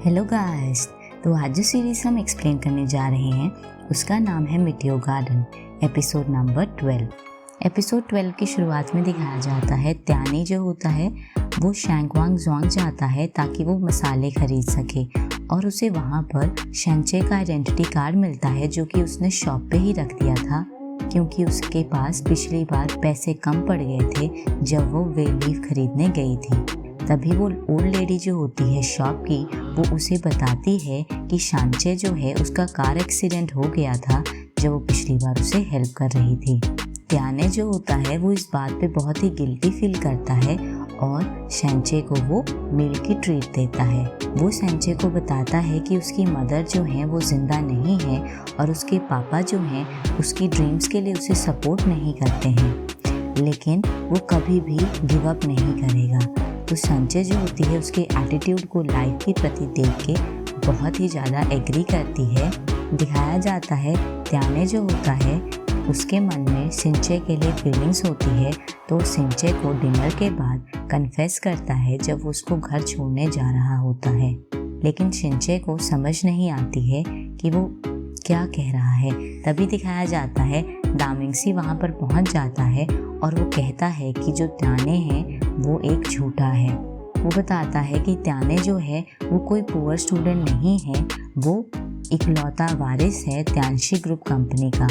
Hello guys. तो आज जो सीरीज हम एक्सप्लेन करने जा रहे हैं उसका नाम है meteor garden, episode number 12। Episode 12 की शुरुआत में दिखाया जाता है त्यानी जो होता है वो शैंगवांग ज़ोंग जाता है ताकि वो मसाले खरीद सके और उसे वहाँ पर शेंचे का आइडेंटिटी कार्ड मिलता है जो कि उसने शॉप पे ही रख दिया था क्योंकि उसके पास पिछली बार पैसे कम पड़ गए थे जब वो वे लीफ खरीदने गई थी। तभी वो ओल्ड लेडी जो होती है शॉप की वो उसे बताती है कि शांचे जो है उसका कार एक्सीडेंट हो गया था जब वो पिछली बार उसे हेल्प कर रही थी। त्याने जो होता है वो इस बात पे बहुत ही गिल्टी फील करता है और शेंचे को वो मील की ट्रीट देता है। वो शेंचे को बताता है कि उसकी मदर जो है वो जिंदा नहीं है और उसके पापा जो हैं उसकी ड्रीम्स के लिए उसे सपोर्ट नहीं करते हैं, लेकिन वो कभी भी गिव अप नहीं करेगा। तो शेंचे जो होती है उसके एटीट्यूड को लाइफ के प्रति देख के बहुत ही ज़्यादा एग्री करती है। दिखाया जाता है त्याने जो होता है उसके मन में सिंचे के लिए फीलिंग्स होती है, तो सिंचे को डिनर के बाद कन्फेस करता है जब वो उसको घर छोड़ने जा रहा होता है। लेकिन सिंचे को समझ नहीं आती है कि वो क्या कह रहा है। तभी दिखाया जाता है दामिंगसी वहाँ पर पहुँच जाता है और वो कहता है कि जो त्याने हैं वो एक झूठा है। वो बताता है कि त्याने जो है वो कोई पुअर स्टूडेंट नहीं है, वो इकलौता वारिस है त्यांशी ग्रुप कंपनी का।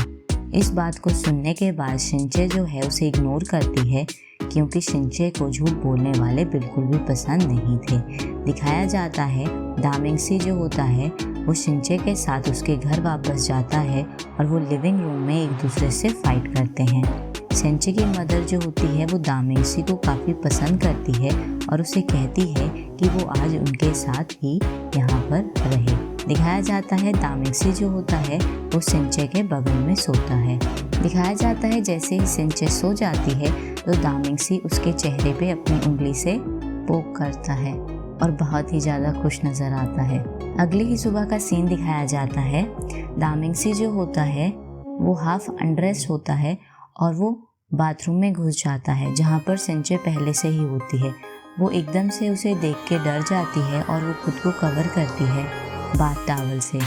इस बात को सुनने के बाद शिंचे जो है उसे इग्नोर करती है क्योंकि शिंचे को झूठ बोलने वाले बिल्कुल भी पसंद नहीं थे। दिखाया जाता है दामिंगसी जो होता है वो शिंचे के साथ उसके घर वापस जाता है और वो लिविंग रूम में एक दूसरे से फाइट करते हैं। शिंचे की मदर जो होती है वो दामिंगसी को काफ़ी पसंद करती है और उसे कहती है कि वो आज उनके साथ ही यहाँ पर रहे। दिखाया जाता है दामिंगसी जो होता है वो शिंचे के बगल में सोता है। दिखाया जाता है जैसे ही शिंचे सो जाती है तो दामिंगसी उसके चेहरे पे अपनी उंगली से पोक करता है और बहुत ही ज़्यादा खुश नज़र आता है। अगली ही सुबह का सीन दिखाया जाता है। दामिंगसी जो होता है वो हाफ अनड्रेस्ड होता है और वो बाथरूम में घुस जाता है जहाँ पर शिंचे पहले से ही होती है। वो एकदम से उसे देख के डर जाती है और वो खुद को कवर करती है बाथ टॉवल से।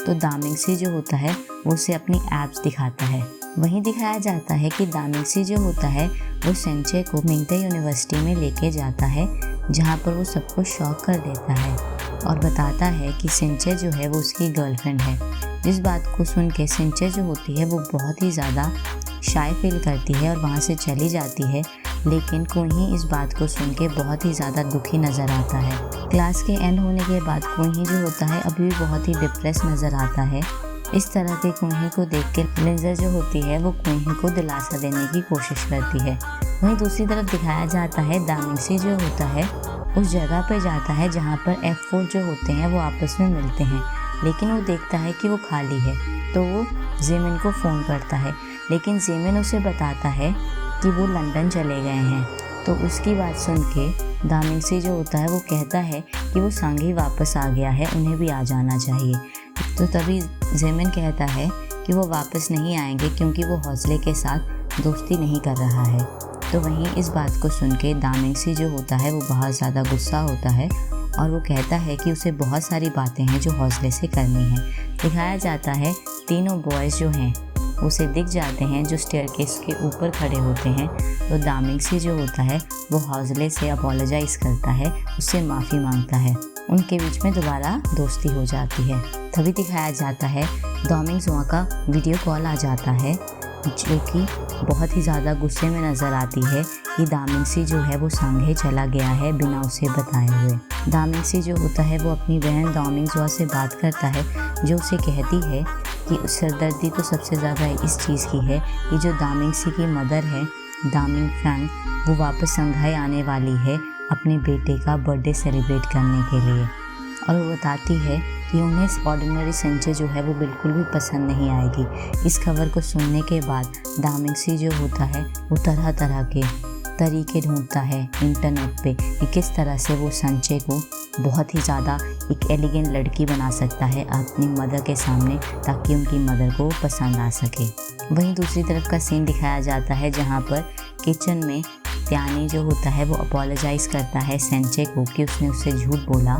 तो दामिंगसी जो होता है वो उसे अपनी एब्स दिखाता है। वहीं दिखाया जाता है कि दामिंगसी जो होता है वो शिंचे को मिंगटे यूनिवर्सिटी में लेके जाता है जहाँ पर वो सबको शॉक कर देता है और बताता है कि शिंचे जो है वो उसकी गर्लफ्रेंड है। जिस बात को सुन के शिंचे जो होती है वो बहुत ही ज़्यादा शाय फील करती है और वहाँ से चली जाती है, लेकिन कुन्ही इस बात को सुन के बहुत ही ज़्यादा दुखी नज़र आता है। क्लास के एंड होने के बाद कुन्ही जो होता है अभी भी बहुत ही डिप्रेस नज़र आता है। इस तरह के कुन्ही को देख के लिंजर जो होती है वो कुन्ही को दिलासा देने की कोशिश करती है। वहीं दूसरी तरफ दिखाया जाता है दामिंगसी जो होता है उस जगह पर जाता है जहाँ पर F4 जो होते हैं वो आपस में मिलते हैं, लेकिन वो देखता है कि वो खाली है तो वो जेमिन को फ़ोन करता है, लेकिन जेमिन उसे बताता है कि वो लंदन चले गए हैं। तो उसकी बात सुन के दामिंगसी जो होता है वो कहता है कि वो सांघी वापस आ गया है, उन्हें भी आ जाना चाहिए। तो तभी जेमिन कहता है कि वो वापस नहीं आएंगे क्योंकि वो हौसले के साथ दोस्ती नहीं कर रहा है। तो वहीं इस बात को सुन के दामिंगसी जो होता है वो बहुत ज़्यादा गुस्सा होता है और वो कहता है कि उसे बहुत सारी बातें हैं जो हौसले से करनी है। दिखाया जाता है तीनों बॉयज़ जो हैं उसे दिख जाते हैं जो स्टेयरकेस के ऊपर खड़े होते हैं। तो दामिंगसी जो होता है वो हौसले से अपोलोजाइज करता है, उससे माफ़ी मांगता है। उनके बीच में दोबारा दोस्ती हो जाती है। तभी दिखाया जाता है दामिंगसी का वीडियो कॉल आ जाता है जो कि बहुत ही ज़्यादा गुस्से में नज़र आती है कि दामिंगसी जो है वो सांघे चला गया है बिना उसे बताए हुए। दामिंगसी जो होता है वो अपनी बहन दामिंगसी से बात करता है जो उसे कहती है कि सरदर्दी तो सबसे ज़्यादा इस चीज़ की है कि जो दामिंगसी की मदर है दामिंग फैंग वो वापस संघाई आने वाली है अपने बेटे का बर्थडे सेलिब्रेट करने के लिए। और वो बताती है कि उन्हें ऑर्डिनरी शिंचे जो है वो बिल्कुल भी पसंद नहीं आएगी। इस खबर को सुनने के बाद दामिंगसी जो होता है वो तरह तरह के तरीके ढूंढता है इंटरनेट पे कि किस तरह से वो शिंचे को बहुत ही ज़्यादा एक एलिगेंट लड़की बना सकता है अपनी मदर के सामने ताकि उनकी मदर को पसंद आ सके। वहीं दूसरी तरफ का सीन दिखाया जाता है जहाँ पर किचन में त्यानी जो होता है वो अपोलोजाइज़ करता है शिंचे को कि उसने उससे झूठ बोला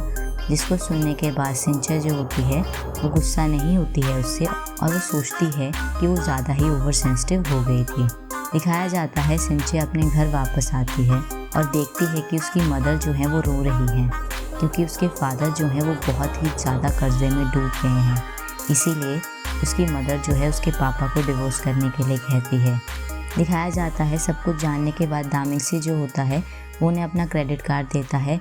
जिसको सुनने के बाद सिंचे जो होती है वो गुस्सा नहीं होती है उससे और वो सोचती है कि वो ज़्यादा ही ओवर सेंसिटिव हो गई थी। दिखाया जाता है सिंचे अपने घर वापस आती है और देखती है कि उसकी मदर जो है वो रो रही हैं क्योंकि उसके फादर जो है वो बहुत ही ज़्यादा कर्जे में डूब गए हैं। इसीलिए उसकी मदर जो है उसके पापा को डिवोर्स करने के लिए कहती है। दिखाया जाता है सब कुछ जानने के बाद दामिंगसी जो होता है वो उन्हें अपना क्रेडिट कार्ड देता है,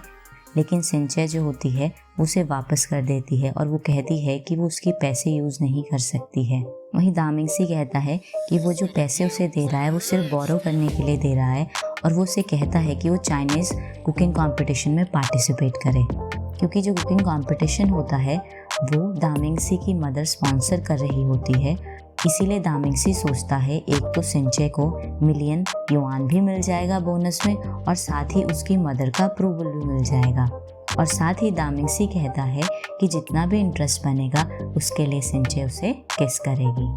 लेकिन सिंचे जो होती है उसे वापस कर देती है और वो कहती है कि वो उसके पैसे यूज़ नहीं कर सकती है। वहीं दामिंगसी कहता है कि वो जो पैसे उसे दे रहा है वो सिर्फ बोरो करने के लिए दे रहा है और वो उसे कहता है कि वो चाइनीज़ कुकिंग कंपटीशन में पार्टिसिपेट करे, क्योंकि जो कुकिंग कंपटीशन होता है वो दामिंगसी की मदर स्पॉन्सर कर रही होती है। इसीलिए दामिंगसी सोचता है एक तो सिंचे को मिलियन युआन भी मिल जाएगा बोनस में और साथ ही उसकी मदर का अप्रूवल भी मिल जाएगा। और साथ ही दामिंगसी कहता है कि जितना भी इंटरेस्ट बनेगा उसके लिए सिंचे उसे किस करेगी।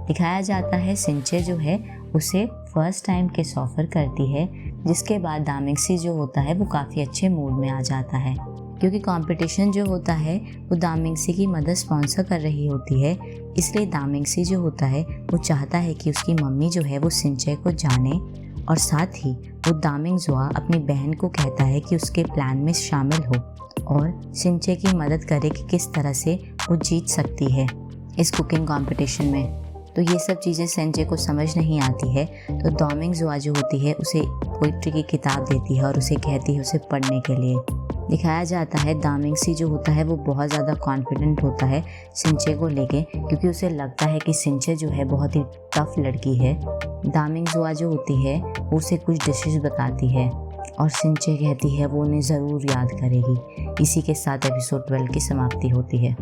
दिखाया जाता है सिंचे जो है उसे फर्स्ट टाइम किस ऑफर करती है, जिसके बाद दामिंगसी जो होता है वो काफ़ी अच्छे मूड में आ जाता है, क्योंकि कंपटीशन जो होता है वो दामिंगसी की मदर स्पॉन्सर कर रही होती है। इसलिए दामिंगसी जो होता है वो चाहता है कि उसकी मम्मी जो है वो सिंचे को जाने और साथ ही वो दामिंगजुआ अपनी बहन को कहता है कि उसके प्लान में शामिल हो और सिंचे की मदद करे कि किस तरह से वो जीत सकती है इस कुकिंग कंपटीशन में। तो ये सब चीज़ें सिंचे को समझ नहीं आती है, तो दामिंगजुआ जो होती है उसे पोइट्री की किताब देती है और उसे कहती है उसे पढ़ने के लिए। दिखाया जाता है दामिंगसी जो होता है वो बहुत ज़्यादा कॉन्फिडेंट होता है सिंचे को लेके, क्योंकि उसे लगता है कि सिंचे जो है बहुत ही टफ लड़की है। दामिंगजुआ जो होती है वो उसे कुछ डिशेस बताती है और सिंचे कहती है वो उन्हें ज़रूर याद करेगी। इसी के साथ एपिसोड 12 की समाप्ति होती है।